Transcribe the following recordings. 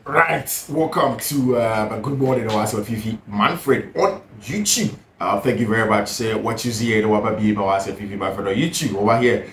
Right, welcome to Good Morning Owasso Fiifi Manfred on YouTube. Thank you very much. Say what you see here, Fiifi Manfred on YouTube. Over here,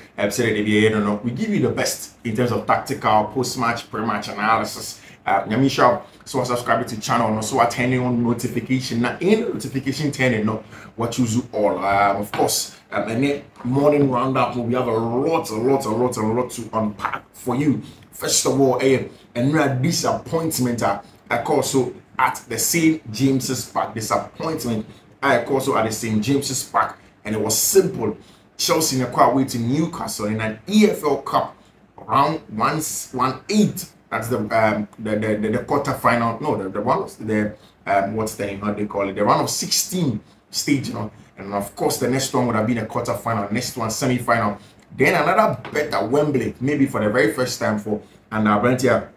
we give you the best in terms of tactical, post-match, pre-match analysis. Nyamisha, so subscribe to the channel, and also turning on notification. Now, in notification turning on what you do all. Of course, and then morning roundup. We have a lot to unpack for you. First of all, and disappointment I also at the St. James's Park. Disappointment I also at the St. James's Park, and it was simple. Chelsea acquired way to Newcastle in an EFL Cup round 1-1-8. That's the quarter final. No, the one of the what's the name? How they call it? The round of 16 stage, And of course, the next one would have been a quarter final. Next one semi-final. Then another bet at Wembley, maybe for the very first time for and here,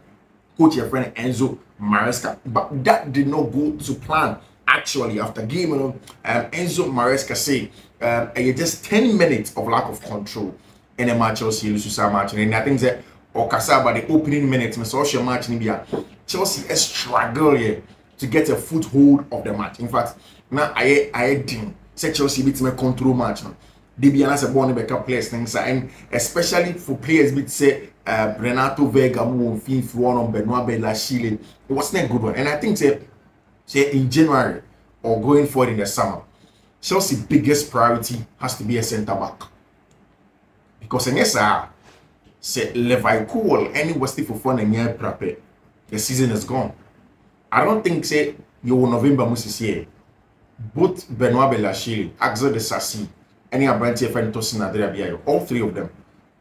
coach your friend Enzo Maresca. But that did not go to plan. Actually, after game, Enzo Maresca say just 10 minutes of lack of control in a match Chelsea lose to match. And I think that Okasa by the opening minutes, my social match in India, Chelsea has struggled here to get a foothold of the match. In fact, now I didn't say Chelsea beats my control match now. DBN as a born backup players things, and especially for players with say Renato Vega, Fiifi one on Benoit Bella-Chile, it wasn't a good one. And I think say in January or going forward in the summer, Chelsea's biggest priority has to be a centre back. Because in yes, say Levi Cole, any Westy for fun and year prepare, the season is gone. I don't think say you will November must year. Both Benoit Bella-Chile, Axel de Sassy, any Abranti friend Tosin Adria, all three of them.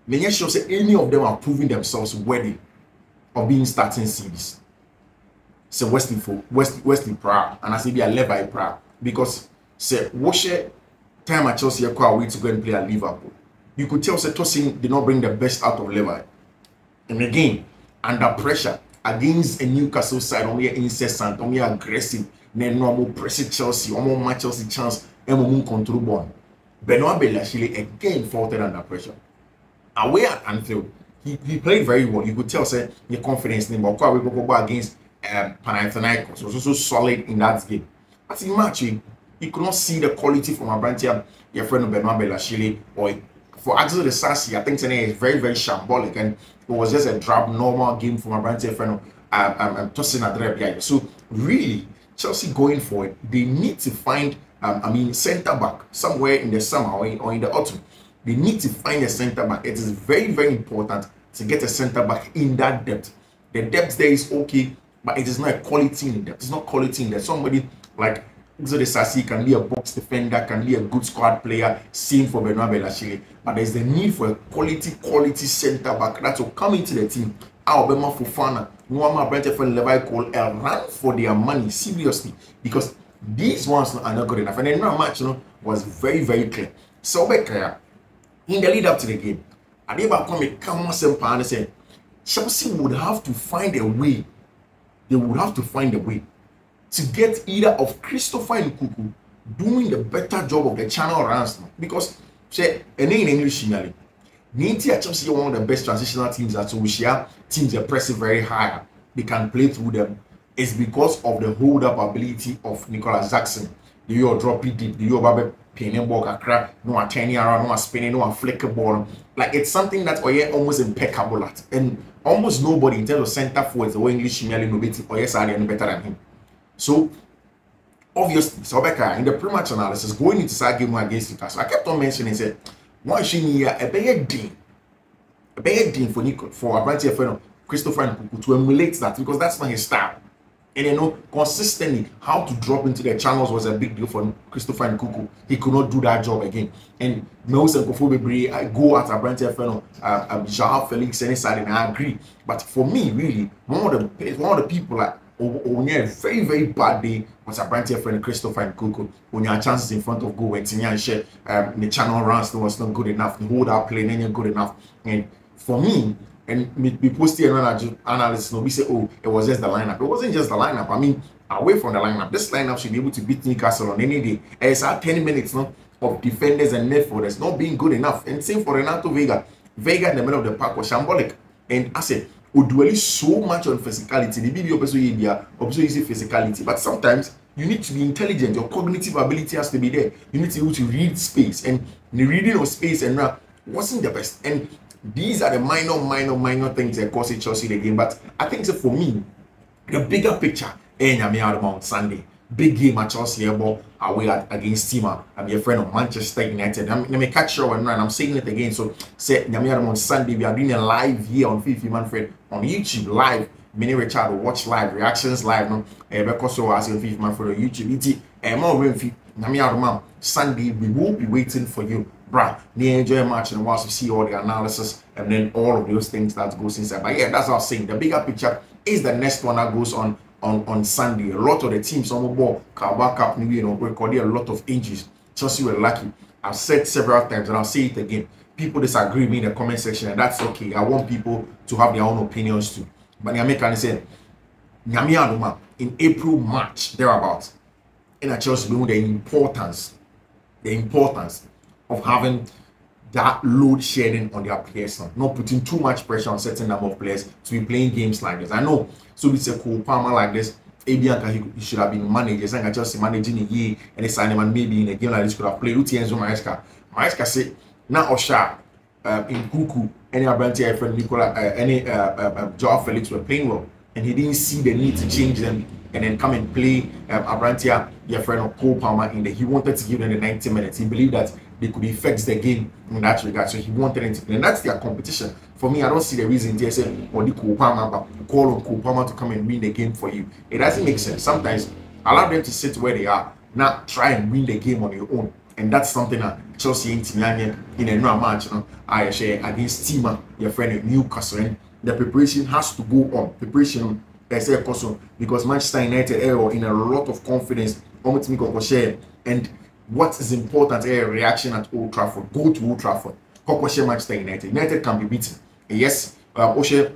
Many sure say any of them are proving themselves worthy of being starting series. So Wesley Prague, and I say be a Levi Prague, because say Washer time at Chelsea acquire way to go and play at Liverpool. You could tell say Tosin did not bring the best out of Levi. And again, under pressure against a Newcastle side, on your incessant, on your aggressive, then normal pressing Chelsea, on more match Chelsea chance, and more control ball. Benoit Bella-Chile again faltered under pressure. Away at Anfield, he played very well. You could tell say your confidence in him, but we go against Panathinaikos was also solid in that game. But in match, you could not see the quality from Abrantia, your friend Benoit Bella-Chile, or for Axel de Sassy. I think today is very shambolic, and it was just a drab normal game from Abrantia friend Tosin Adrebia. So really, Chelsea going forward, they need to find centre back somewhere in the summer or in the autumn. They need to find a centre back. It is very important to get a centre back in that depth. The depth there is okay, but it is not a quality in depth. It's not quality in depth. Somebody like Xode Sassi can be a box defender, can be a good squad player, same for Benoit Bella-Chile. But there's the need for a quality centre back that will come into the team. Alabama Fofana, Noama Brent for Levi Cole, and run for their money seriously, because these ones are not good enough. And then match was very clear. So in the lead up to the game, Adeba come and say Chelsea would have to find a way. They would have to find a way to get either of Christopher and Kuku doing the better job of the channel runs now. Because say in English, Chelsea are one of the best transitional teams that we share. Teams are pressing very high. They can play through them. It's because of the hold-up ability of Nicholas Jackson. The you drop it deep, the you pinning ball crack, no turning around, no spinning, no flicker ball. Like it's something that Oye almost impeccable at. And almost nobody in terms of centre forwards the way English merely no better than him. So obviously, Sobeka in the pre-match analysis going into that game against Newcastle, I kept on mentioning said why she need a bad dean for Abranti friend Christopher and Kuku to emulate that, because that's not his style. And consistently how to drop into the channels was a big deal for Christopher and Kuku. He could not do that job again. And Mels and Kofobe I go at Abranti friend Joao Felix and I agree. But for me, really, one of the people like on a very bad day was Abranti friend Christopher and Kuku. When your chances in front of goal when Tinya and share the channel runs was not good enough. The hold out play ain't good enough. And for me, and we posted an analysis, we say, oh, it was just the lineup. It wasn't just the lineup. I mean, away from the lineup, this lineup should be able to beat Newcastle on any day. It's at 10 minutes of defenders and midfielders not being good enough. And same for Renato Vega. Vega in the middle of the park was shambolic. And I said, dwell so much on physicality. The video also use physicality, but sometimes you need to be intelligent. Your cognitive ability has to be there. You need to be able to read space, and the reading of space and wasn't the best. And these are the minor things that cause Chelsea the game. But I think so for me, the bigger picture, on Sunday. Big game at Chelsea away against Tima. I'm your friend of Manchester United. Let me catch you and I'm saying it again. So say on Sunday we are doing a live here on Fiifi Manfred on YouTube live. Many Richard will watch live reactions live. No, because so as on Fiifi Manfred on YouTube. More Sunday we will be waiting for you, bruh. They enjoy a match and once you see all the analysis and then all of those things that goes inside. But yeah, that's what I was saying. The bigger picture is the next one that goes on Sunday. A lot of the teams on the ball, Carabao Cup, recorded a lot of injuries. Chelsea were lucky. I've said several times and I'll say it again. People disagree with me in the comment section, and that's okay. I want people to have their own opinions too. But Nyame said, in April, March, thereabouts, in a Chelsea, the importance of having that load shedding on their players, not putting too much pressure on certain number of players to be playing games like this. I know, so it's a cool Palmer like this. Abianca, he should have been managers, and Chelsea managing a year and a signing, and maybe in a game like this could have played Enzo Maresca. Maresca said, now Osha, in Kuku, any Abrantia friend Nicola, any Joao Felix were playing well, and he didn't see the need to change them and then come and play Abrantia, your friend of Cole Palmer in there. He wanted to give them the 90 minutes. He believed that they could affect the game in that regard. So he wanted them to play. And that's their competition. For me, I don't see the reason they say, or the Cole Palmer, but call on Cole Palmer to come and win the game for you. It doesn't make sense. Sometimes allow them to sit where they are, not try and win the game on your own. And that's something that Chelsea in a new match, I share against Tima, your friend in Newcastle. And the preparation has to go on. Preparation because Manchester United are in a lot of confidence. And what is important is a reaction at Old Trafford. Go to Old Trafford. Manchester United. United can be beaten. Yes, Ruud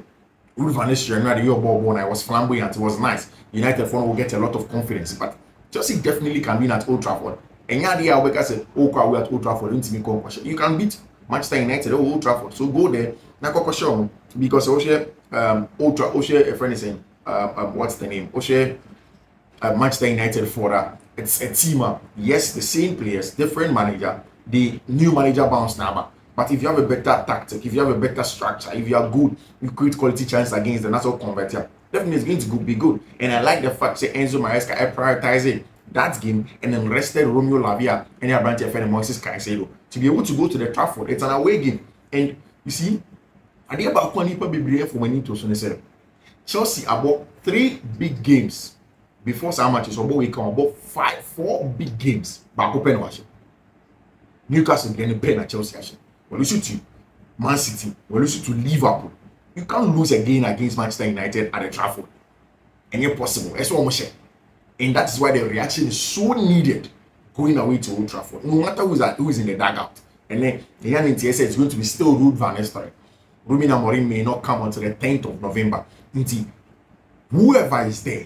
van Nistelrooy, the year ball I was flamboyant. It was nice. United fan will get a lot of confidence, but Chelsea definitely can win at Old Trafford. And yeah, the Albeca said, "Oh, we at Old Trafford." You can beat Manchester United at Old Trafford. So go there. Because Old Trafford, a friend is saying, what's the name? Manchester United for that. It's a team. Yes, the same players, different manager. The new manager bounced now. But if you have a better tactic, if you have a better structure, if you are good, you create quality chance against them, that's all converter. Definitely it's going to be good. And I like the fact that Enzo Maresca prioritizing that game and then rested Romeo Lavia and Abrante and Moises Caicedo to be able to go to the Trafford. It's an away game. And you see, I think about Kwanipa Bibriya for when to say Chelsea about 3 big games before some matches about we come about 4 big games back open watch. Newcastle getting pain at Chelsea action. Well, you shoot to Man City, well, you shoot to Liverpool. You can't lose again against Manchester United at the Trafford. And it's possible. That's what I'm saying. And that's why the reaction is so needed going away to Old Trafford. No matter who is in the dugout. And then the young NTS is going to be still Ruud van Nistelrooy. Ruben Amorim may not come until the 10th of November. Whoever is there,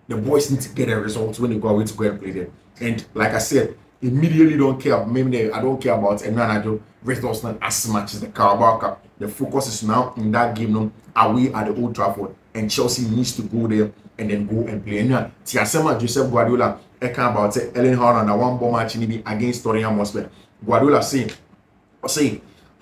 the boys need to get a result when they go away to go and play them. And like I said, immediately don't care. Maybe I don't care about Enranajo results not as much as the Carabao Cup. The focus is now in that game away at the Old Trafford, and Chelsea needs to go there and then go and play. And now, Tiasema Joseph Guardiola about Erling Haaland one bomb match against Tottenham Hotspur. Guardiola saying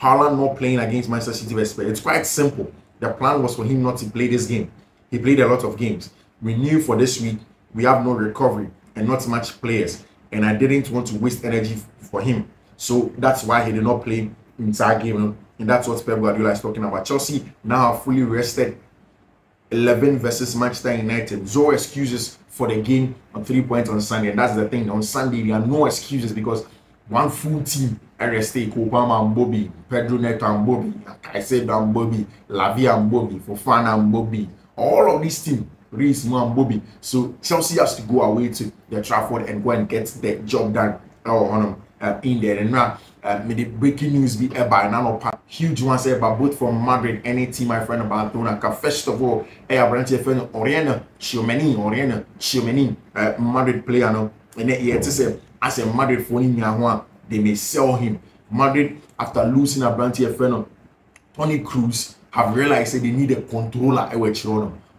Haaland not playing against Manchester City. It's quite simple. The plan was for him not to play this game. He played a lot of games. We knew for this week we have no recovery and not much players, and I didn't want to waste energy for him. So that's why he did not play inside game. And that's what Pep Guardiola is talking about. Chelsea now have fully rested 11 versus Manchester United. No excuses for the game on 3 points on Sunday. And that's the thing. On Sunday, there are no excuses because one full team, RST, Kopama and Bobby, Pedro Neto and Bobby, Caicedo and Bobby, Lavia and Bobby, Fofana and Bobby, all of these teams, Reece and Bobby. So Chelsea has to go away to the Trafford and go and get the job done in there. And now, may the breaking news be by now, huge ones but both from Madrid, any team, my friend, about Barcelona. First of all, a branch of friend, Oriana Tchouameni, Madrid player, and then he had to say, as a Madrid phone, they may sell him. Madrid, after losing a branch of friend, Tony Cruz, have realized that they need a controller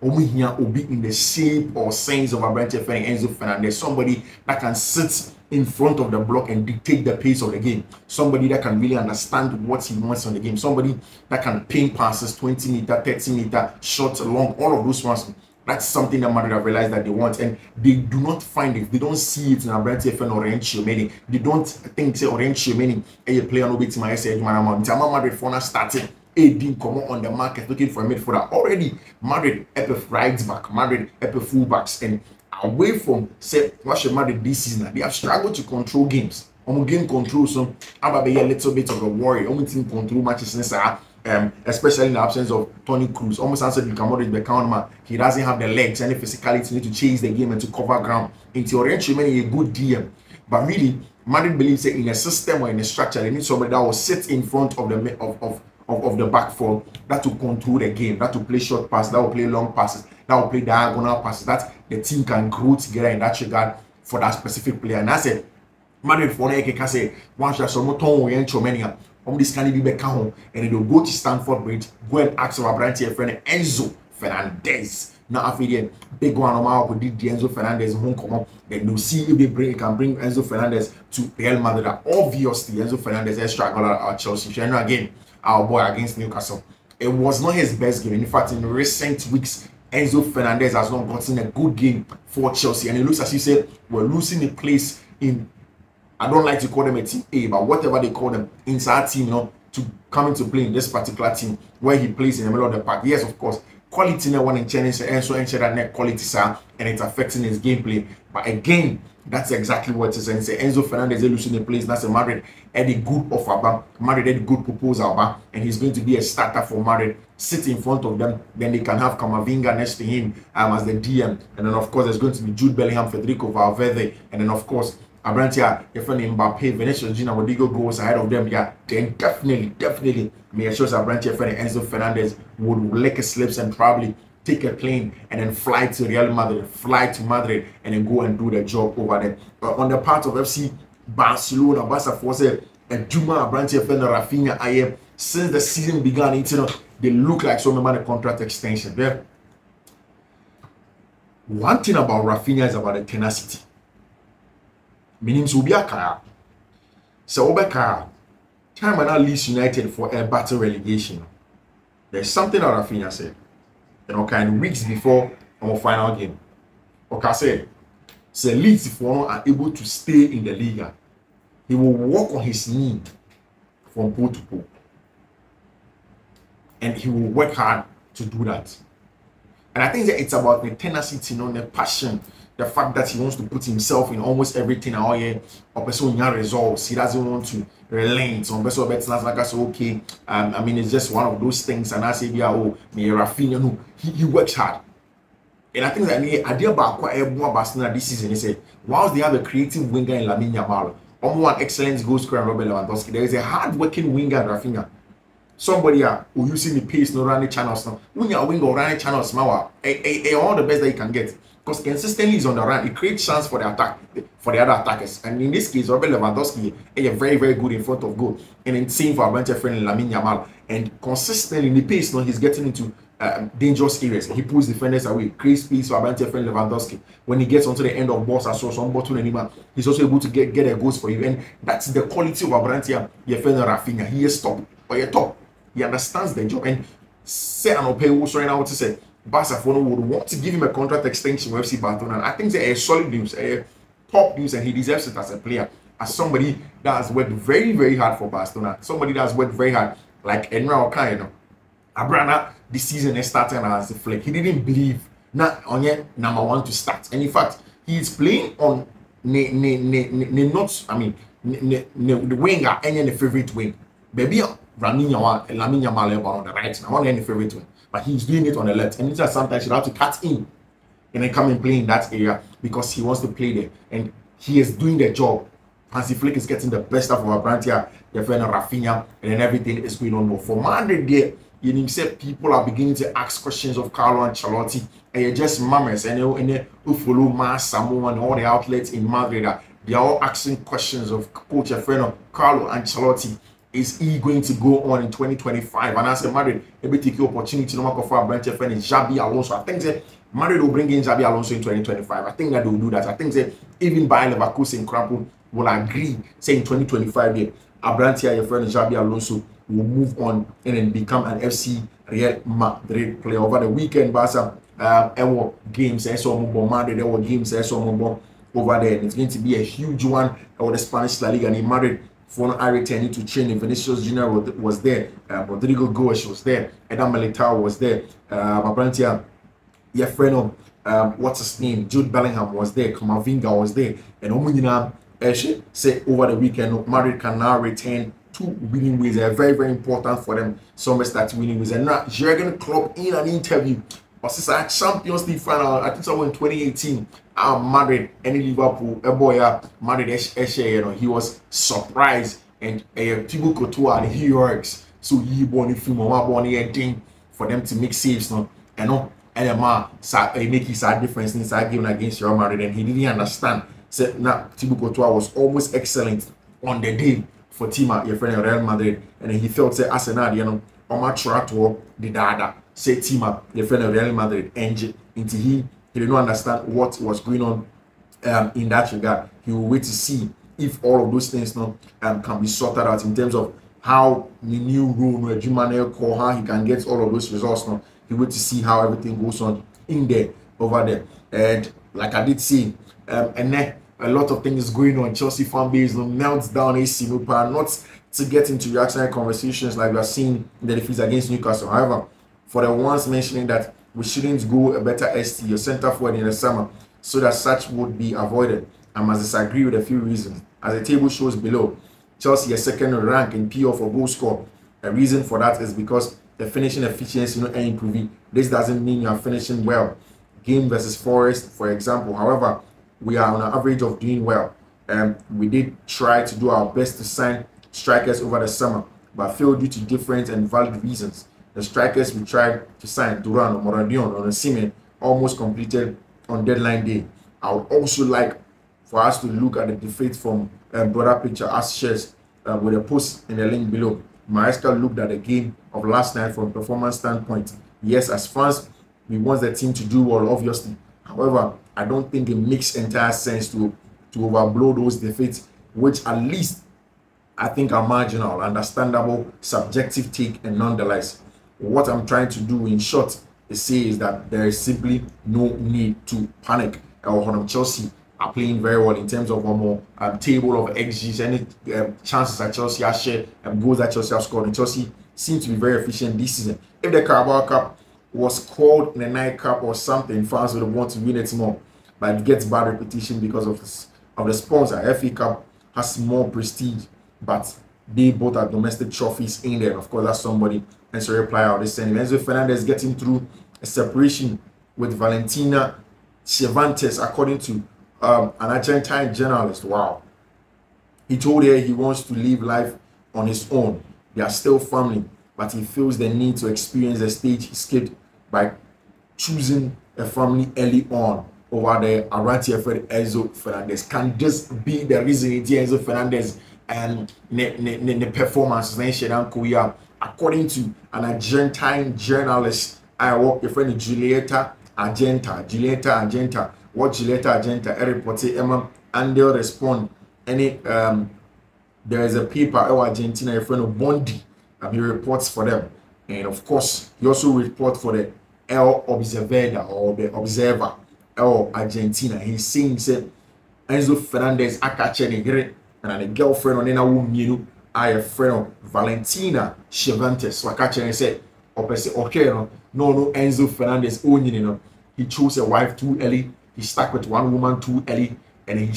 obi in the shape or sense of Abrante Enzo Fernandez, somebody that can sit in front of the block and dictate the pace of the game, somebody that can really understand what he wants on the game, somebody that can ping passes 20 meter, 30 meter, short, long, all of those ones. That's something that Madrid have realized that they want, and they do not find it. They don't see it in Abrante or Tchouaméni. They don't think say Tchouaméni a player no bit my say Madrid for starting. Didn't come on the market looking for a midfielder. Already Madrid ep right back, Madrid ep fullbacks, and away from say watch Madrid this season, they have struggled to control games. Game control, so about a little bit of a worry. Team control matches, especially in the absence of Toni Kroos. Almost answered the Modric the counter. He doesn't have the legs and the physicality to chase the game and to cover ground. In theory, Tchouaméni a good DM, but really Madrid believes that in a system or in a structure, they need somebody that will sit in front of the back four, that will control the game, that will play short passes, that will play long passes, that will play diagonal passes, that the team can grow together in that regard for that specific player. And I said, Madrid for the can say, once there's some more and Tchouaméni, this can be back home, and they will go to Stamford Bridge, go and ask our brand here friend Enzo Fernandez. Now after the big one with the Enzo Fernandez home come up, then they'll see if they can bring Enzo Fernandez to Real Madrid. Obviously, Enzo Fernandez has struggled at Chelsea. And again, our boy against Newcastle, it was not his best game. In fact, in recent weeks, Enzo Fernandez has not gotten a good game for Chelsea, and it looks as you said we're losing a place in, I don't like to call them a team A, but whatever they call them, inside team, to come into play in this particular team where he plays in the middle of the park. Yes, of course, quality in one in Chinese and so that net quality, sir, and it's affecting his gameplay. But again, that's exactly what it is. And say Enzo Fernandez is losing the place. That's a Madrid had a good offer, Madrid had a good proposal, and he's going to be a starter for Madrid. Sit in front of them, then they can have Camavinga next to him as the DM, and then of course there's going to be Jude Bellingham, Federico Valverde, and then of course Abrantia, your friend Mbappe, Vinicius Junior, Rodrigo goes ahead of them. Yeah, then definitely, me assures Abrantia, friend Enzo Fernandez would lick his lips and probably take a plane and then fly to Real Madrid, and then go and do the job over there. On the part of FC Barcelona, Barca force a Juma Abrantia, friend Rafinha, I since the season began, they look like some amount of contract extension. Yeah. One thing about Rafinha is about the tenacity. Meaning to be a car. So Obeka, time and Leeds United for a battle relegation. There's something that Rafinha said. Weeks before our final game. Okay, say Leeds if one are able to stay in the league, he will walk on his knee from pole to pole. And he will work hard to do that. And I think that it's about the tenacity, the passion, the fact that he wants to put himself in almost everything out here. Or person results, he doesn't want to relent. On person bet like I say, okay. I mean, it's just one of those things. And I say, yeah, oh, me Rafinha, no, he works hard. And I think that idea about Barcelona this season, he said, whilst they have a creative winger in Lamine Yamal, one excellent goal scorer Robert Lewandowski, there is a hard-working winger in Rafinha. Somebody who using the pace, no running channels now. When you're wing or running channels, all the best that you can get. Because consistently is on the run, it creates chance for the attack, for the other attackers. And in this case, Robert Lewandowski is very, very good in front of goal. And then same for our friend Lamine Yamal. And consistently in the pace, now he's getting into dangerous areas. He pulls defenders away, creates space for our friend Lewandowski. When he gets onto the end of balls, I saw some bottle anymore. He's also able to get a goals for you. And that's the quality of our friend Rafinha. He is top, or you're top. He understands the job, and say an pay also right now to say Barcelona would want to give him a contract extension with FC Barcelona. I think it's a solid news, a top news, and he deserves it as a player, as somebody that has worked very, very hard for Barcelona, somebody that has worked very hard, like Enra Oka, Abrana this season is starting as a flick. He didn't believe not on yet number one to start, and in fact, he is playing on the winger and the favorite wing, baby. Lamine Yamal on the right now, any favorite one, but he's doing it on the left, and it's sometimes you have to cut in and then come and play in that area because he wants to play there, and he is doing the job. Hansi Flick is getting the best of our brand here, your friend Rafinha, and then everything is going on. For Madrid, there, you said people are beginning to ask questions of Carlo Ancelotti, and you're just mamas, and who follow Mas Samoa and all the outlets in Madrid, they are all asking questions of coach, your friend Carlo Ancelotti. is he going to go on in 2025? And I said, Madrid, maybe take the opportunity to make for a branch friend is Xabi Alonso. I think that Madrid will bring in Xabi Alonso in 2025. I think that they will do that. I think that even Bayern Leverkusen Krampus will agree, say in 2025, a branch here, your friend Xabi Alonso will move on and then become an FC Real Madrid player. Over the weekend, Barca, games, Madrid, games, over there. And it's going to be a huge one over the Spanish La Liga. And in Madrid, for I returning to training, Vinicius Junior was there, Rodrigo Goes was there, Adam Militao was there, Mabrantia, your friend of what's his name, Jude Bellingham was there, Kamavinga was there, and Omunina say over the weekend, Madrid can now retain 2 winning ways. They're very, very important for them. Some start winning ways. And now Jurgen Klopp in an interview, but since our Champions League final, I think so in 2018. Madrid and Liverpool, Madrid, he was surprised and Thibaut Courtois and he works. So he born if thing for them to make saves no, and make his difference inside game against Real Madrid, and he didn't understand. So now Thibaut Courtois was almost excellent on the day for team at your friend Real Madrid, and then he felt say Arsenal, try to the data say team at your friend Real Madrid engine into he did not understand what was going on in that regard. He will wait to see if all of those things can be sorted out in terms of how the new rule, how he can get all of those results. He will wait to see how everything goes on in there, over there. And like I did say, and then a lot of things going on. Chelsea fan base melts down AC Nupa, not to get into reactionary conversations like we are seeing in the defeats against Newcastle. However, for the ones mentioning that we shouldn't go a better ST or center forward in the summer so that such would be avoided, I must disagree with a few reasons. As the table shows below, Chelsea is second rank in PO for goal score. A reason for that is because the finishing efficiency not improving. This doesn't mean you are finishing well. Game versus Forest, for example. However, we are on an average of doing well. We did try to do our best to sign strikers over the summer, but failed due to different and valid reasons. The strikers we tried to sign, Duran, Moradion, or Osimhen, almost completed on deadline day. I would also like for us to look at the defeat from Brother Picture as shares with a post in the link below. Maresca looked at the game of last night from a performance standpoint. Yes, as fans, we want the team to do well, obviously. However, I don't think it makes entire sense to overblow those defeats, which at least I think are marginal, understandable, subjective take, and nonetheless. What I'm trying to do in short is that there is simply no need to panic. Chelsea are playing very well in terms of one more table of XGs, any chances that Chelsea have shared and goals that Chelsea have scored. And Chelsea seem to be very efficient this season. If the Carabao Cup was called in a night cup or something, fans would want to win it more, but it gets bad repetition because of the sponsor. FA Cup has more prestige, but they both are domestic trophies in there. Of course, that's somebody and so reply out this sending. Enzo Fernandez getting through a separation with Valentina Cervantes, according to an Argentine journalist. Wow. He told her he wants to live life on his own. They are still family, but he feels the need to experience the stage he skipped by choosing a family early on over the Arantia for Enzo Fernandez. Can this be the reason Enzo Fernandez and the performance according to an Argentine journalist? I work your friend Julieta Argenta. What Julieta Argenta reported Emma and they'll respond any there is a paper Argentina, your friend of Bondi, and he reports for them. And of course, he also reports for the El Observador or the Observer El Argentina. He's saying said Enzo Fernandez Akachene and a girlfriend on any woman, I a friend of Valentina Cervantes. So Akachene said, okay, no Enzo Fernandez owning, he chose a wife too early, he stuck with one woman too early, and he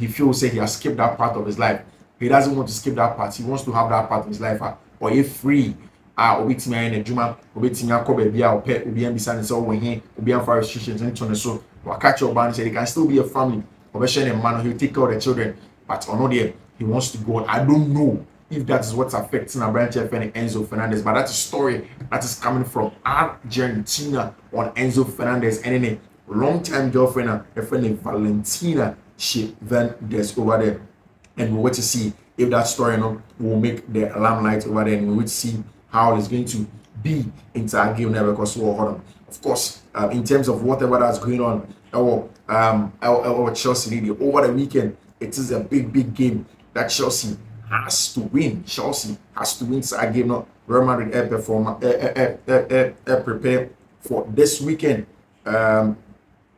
feels he has skipped that part of his life. He doesn't want to skip that part. He wants to have that part of his life. Or if free, obitimi in a juma, obitimi akobe bia or pet, obi ambisa and so when he obi for restrictions and so catch your band said he can still be a family. Obeshen and man, he'll take care of the children. But on there, he wants to go. I don't know if that is what's affecting a branch of Enzo Fernandez, but that's a story that is coming from Argentina on Enzo Fernandez and then a long-time girlfriend, a friend Valentina Cervantes over there. And we want to see if that story will make the limelight over there, and we would see how it's going to be into our game never because of course, in terms of whatever that's going on, our Chelsea over the weekend, it is a big game that Chelsea has to win. Chelsea has to win our game. Not Real Madrid prepare for this weekend. Real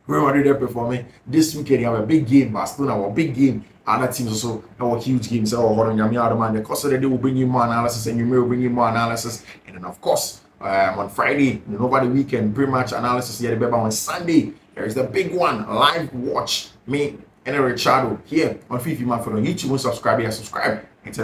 Madrid performing this weekend. You have a big game. Barcelona, a big game. Other teams also have a huge game. So, the course of the day will bring you more analysis, and you may bring you more analysis. And then, of course, on Friday, over the weekend, pretty much analysis. Yeah, on Sunday, there is the big one. Live watch me and Richardo here on Fiifi Manfred on YouTube. Subscribe, subscribe. And